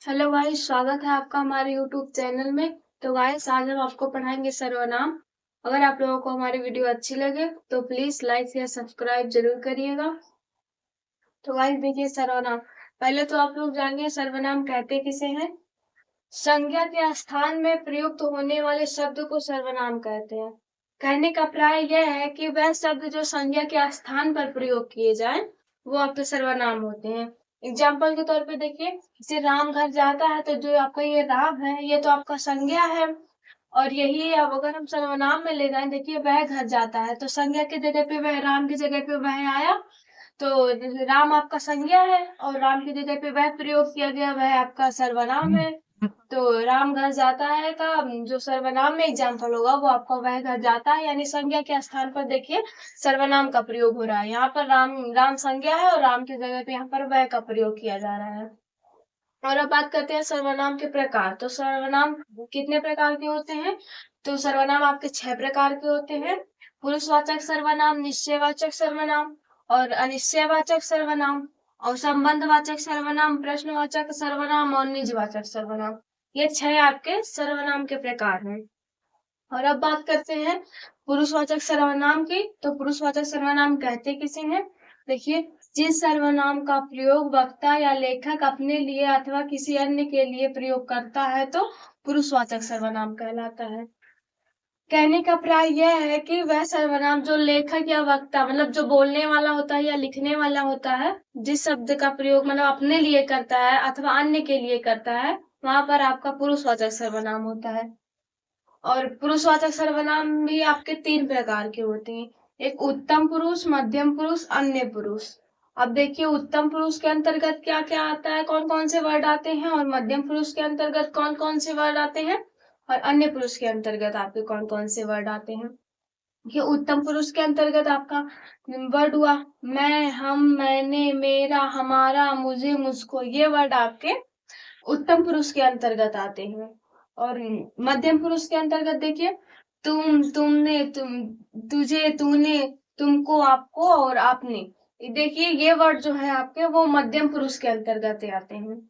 Hello guys, स्वागत है आपका हमारे यूट्यूब चैनल में। तो गाइस, आज हम आपको पढ़ाएंगे सर्वनाम। अगर आप लोगों को हमारी वीडियो अच्छी लगे तो प्लीज लाइक या सब्सक्राइब जरूर करिएगा। तो गाइस देखिए, सर्वनाम। पहले तो आप लोग जानिए सर्वनाम कहते किसे हैं। संज्ञा के स्थान में प्रयुक्त होने वाले शब्द को सर्वनाम कहते हैं। कहने का प्राय यह है कि वह शब्द जो संज्ञा के स्थान पर प्रयोग किए जाए वो आपके सर्वनाम होते हैं। एग्जाम्पल के तौर पे देखिए, जैसे राम घर जाता है, तो जो आपका ये राम है ये तो आपका संज्ञा है। और यही अब अगर हम सर्वनाम में ले जाए, देखिए वह घर जाता है, तो संज्ञा की जगह पे वह, राम की जगह पे वह आया। तो राम आपका संज्ञा है और राम की जगह पे वह प्रयोग किया गया, वह आपका सर्वनाम है। तो राम घर जाता है का जो सर्वनाम में एग्जाम्पल होगा वो आपका वह घर जाता है, यानी संज्ञा के स्थान पर देखिए सर्वनाम का प्रयोग हो रहा है। यहाँ पर राम राम संज्ञा है और राम की जगह पे यहाँ पर वह का प्रयोग किया जा रहा है। और अब बात करते हैं सर्वनाम के प्रकार। तो सर्वनाम कितने प्रकार के होते हैं? तो सर्वनाम आपके 6 प्रकार के होते हैं। पुरुषवाचक सर्वनाम, निश्चयवाचक सर्वनाम और अनिश्चयवाचक सर्वनाम और संबंधवाचक सर्वनाम, प्रश्नवाचक सर्वनाम और निजवाचक सर्वनाम। ये 6 आपके सर्वनाम के प्रकार हैं। और अब बात करते हैं पुरुषवाचक सर्वनाम की। तो पुरुषवाचक सर्वनाम कहते किसे हैं? देखिए, जिस सर्वनाम का प्रयोग वक्ता या लेखक अपने लिए अथवा किसी अन्य के लिए प्रयोग करता है तो पुरुषवाचक सर्वनाम कहलाता है। कहने का प्राय यह है कि वह सर्वनाम जो लेखक या वक्ता, मतलब जो बोलने वाला होता है या लिखने वाला होता है, जिस शब्द का प्रयोग मतलब अपने लिए करता है अथवा अन्य के लिए करता है, वहां पर आपका पुरुषवाचक सर्वनाम होता है। और पुरुषवाचक सर्वनाम भी आपके 3 प्रकार के होते हैं। एक उत्तम पुरुष, मध्यम पुरुष, अन्य पुरुष। अब देखिए, उत्तम पुरुष के अंतर्गत क्या क्या आता है, कौन कौन से वर्ड आते हैं, और मध्यम पुरुष के अंतर्गत कौन कौन से वर्ड आते हैं, और अन्य पुरुष के अंतर्गत आपके कौन कौन से वर्ड आते हैं। ये उत्तम पुरुष के अंतर्गत आपका वर्ड हुआ मैं, हम, मैंने, मेरा, हमारा, मुझे, मुझको। ये वर्ड आपके उत्तम पुरुष के अंतर्गत आते हैं। और मध्यम पुरुष के अंतर्गत देखिए, तुम, तुमने, तुझे, तूने, तुमको, आपको और आपने। देखिए, ये वर्ड जो है आपके वो मध्यम पुरुष के अंतर्गत आते हैं।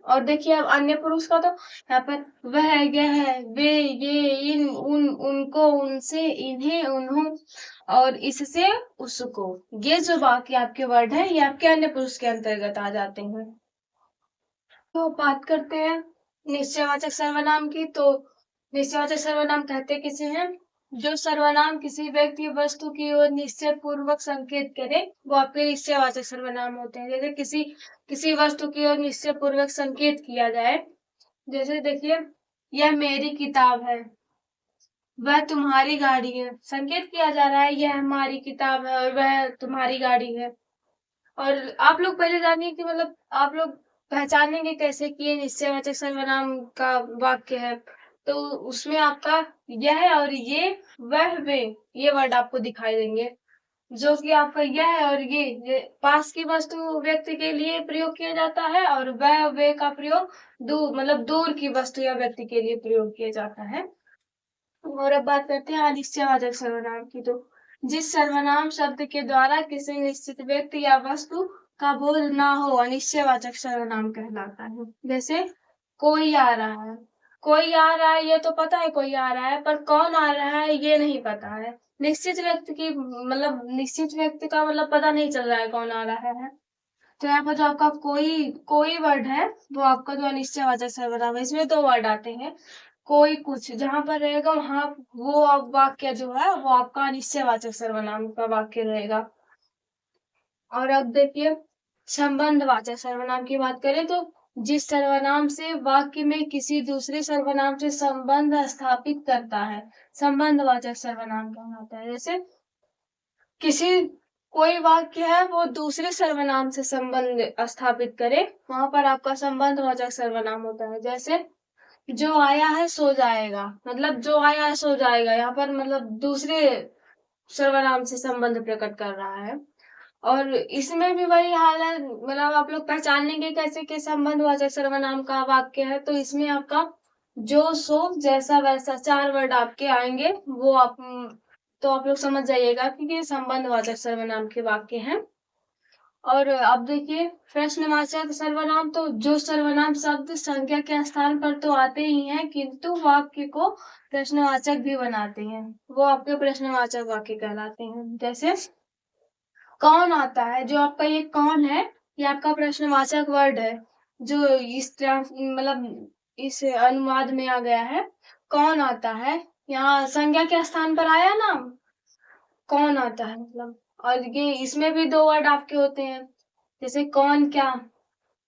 और देखिए, अब अन्य पुरुष का तो यहाँ पर वह, यह, वे, ये, इन, उन, उनको, उनसे, इन्हें, उन्हों और इससे, उसको। ये जो बाकी आपके वर्ड है ये आपके अन्य पुरुष के अंतर्गत आ जाते हैं। तो बात करते हैं निश्चयवाचक सर्वनाम की। तो निश्चयवाचक सर्वनाम कहते किसे हैं? जो सर्वनाम किसी व्यक्ति वस्तु की ओर निश्चय पूर्वक संकेत करे वो आपके निश्चयवाचक सर्वनाम होते हैं। जैसे किसी वस्तु की ओर निश्चय पूर्वक संकेत किया जाए, जैसे देखिए, यह मेरी किताब है, वह तुम्हारी गाड़ी है। संकेत किया जा रहा है यह हमारी किताब है और वह तुम्हारी गाड़ी है। और आप लोग पहले जानिए कि मतलब आप लोग पहचानेंगे कैसे कि ये निश्चयवाचक सर्वनाम का वाक्य है। तो उसमें आपका यह और वह, वे, ये वर्ड आपको दिखाई देंगे। जो कि आपका यह और ये पास की वस्तु व्यक्ति के लिए प्रयोग किया जाता है, और वह, वे का प्रयोग दूर, मतलब दूर की वस्तु या व्यक्ति के लिए प्रयोग किया जाता है। और अब बात करते हैं अनिश्चयवाचक सर्वनाम की। तो जिस सर्वनाम शब्द के द्वारा किसी निश्चित व्यक्ति या वस्तु का बोध ना हो, अनिश्चयवाचक सर्वनाम कहलाता है। जैसे, कोई आ रहा है। कोई आ रहा है ये तो पता है कोई आ रहा है, पर कौन आ रहा है ये नहीं पता है। निश्चित व्यक्ति की, मतलब निश्चित व्यक्ति का मतलब पता नहीं चल रहा है कौन आ रहा है। तो यहाँ पर जो आपका कोई कोई वर्ड है वो आपका जो अनिश्चयवाचक सर्वनाम है, इसमें 2 वर्ड आते हैं। कोई कुछ जहां पर रहेगा वहां वो वाक्य जो है वो आपका अनिश्चयवाचक सर्वनाम का वाक्य रहेगा। और अब देखिए, संबंधवाचक सर्वनाम की बात करें तो जिस सर्वनाम से वाक्य में किसी दूसरे सर्वनाम से संबंध स्थापित करता है, संबंधवाचक सर्वनाम कहलाता है। जैसे किसी कोई वाक्य है वो दूसरे सर्वनाम से संबंध स्थापित करे, वहां पर आपका संबंधवाचक सर्वनाम होता है। जैसे, जो आया है सो जाएगा, मतलब जो आया है सो जाएगा, यहाँ पर मतलब दूसरे सर्वनाम से संबंध प्रकट कर रहा है। और इसमें भी वही हाल है, मतलब आप लोग पहचानेंगे कैसे कि संबंधवाचक सर्वनाम का वाक्य है। तो इसमें आपका जो, सो, जैसा, वैसा 4 वर्ड आपके आएंगे, वो आप तो आप लोग समझ जाइएगा कि ये संबंधवाचक सर्वनाम के वाक्य हैं। और अब देखिए प्रश्नवाचक सर्वनाम, तो जो सर्वनाम शब्द संज्ञा के स्थान पर तो आते ही हैं किंतु वाक्य को प्रश्नवाचक भी बनाते हैं, वो आपके प्रश्नवाचक वाक्य कहलाते हैं। जैसे कौन आता है, जो आपका ये कौन है, ये आपका प्रश्नवाचक वर्ड है, जो इस मतलब इस अनुवाद में आ गया है। कौन आता है, यहाँ संज्ञा के स्थान पर आया ना, कौन आता है मतलब। और ये इसमें भी दो वर्ड आपके होते हैं, जैसे कौन क्या।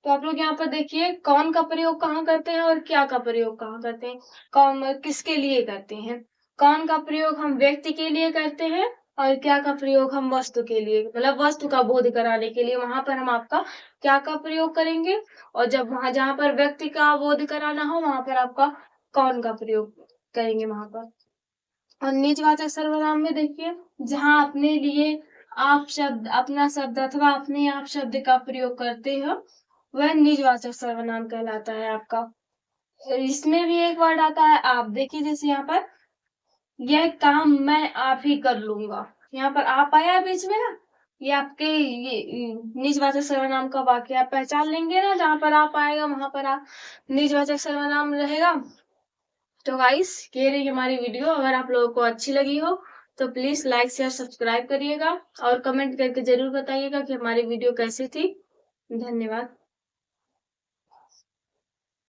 तो आप लोग यहाँ पर देखिए कौन का प्रयोग कहाँ करते हैं और क्या का प्रयोग कहाँ करते हैं, कौन किसके लिए करते हैं। कौन का प्रयोग हम व्यक्ति के लिए करते हैं और क्या का प्रयोग हम वस्तु के लिए, मतलब वस्तु का बोध कराने के लिए, वहां पर हम आपका क्या का प्रयोग करेंगे। और जब वहां जहां पर व्यक्ति का बोध कराना हो वहां पर आपका कौन का प्रयोग करेंगे वहां पर। और निजवाचक सर्वनाम में देखिए जहां अपने लिए आप शब्द, अपना शब्द अथवा अपने आप शब्द का प्रयोग करते हो वह निजवाचक सर्वनाम कहलाता है आपका। इसमें भी एक वर्ड आता है आप, देखिए जैसे यहाँ पर यह काम मैं आप ही कर लूंगा, यहाँ पर आप आया है बीच में ना, ये आपके ये निजवाचक सर्वनाम का वाक्य आप पहचान लेंगे ना, जहां पर आप आएगा वहां पर आप निजवाचक सर्वनाम रहेगा। तो गाइस ये रही हमारी वीडियो, अगर आप लोगों को अच्छी लगी हो तो प्लीज लाइक शेयर सब्सक्राइब करिएगा और कमेंट करके जरूर बताइएगा कि हमारी वीडियो कैसी थी। धन्यवाद।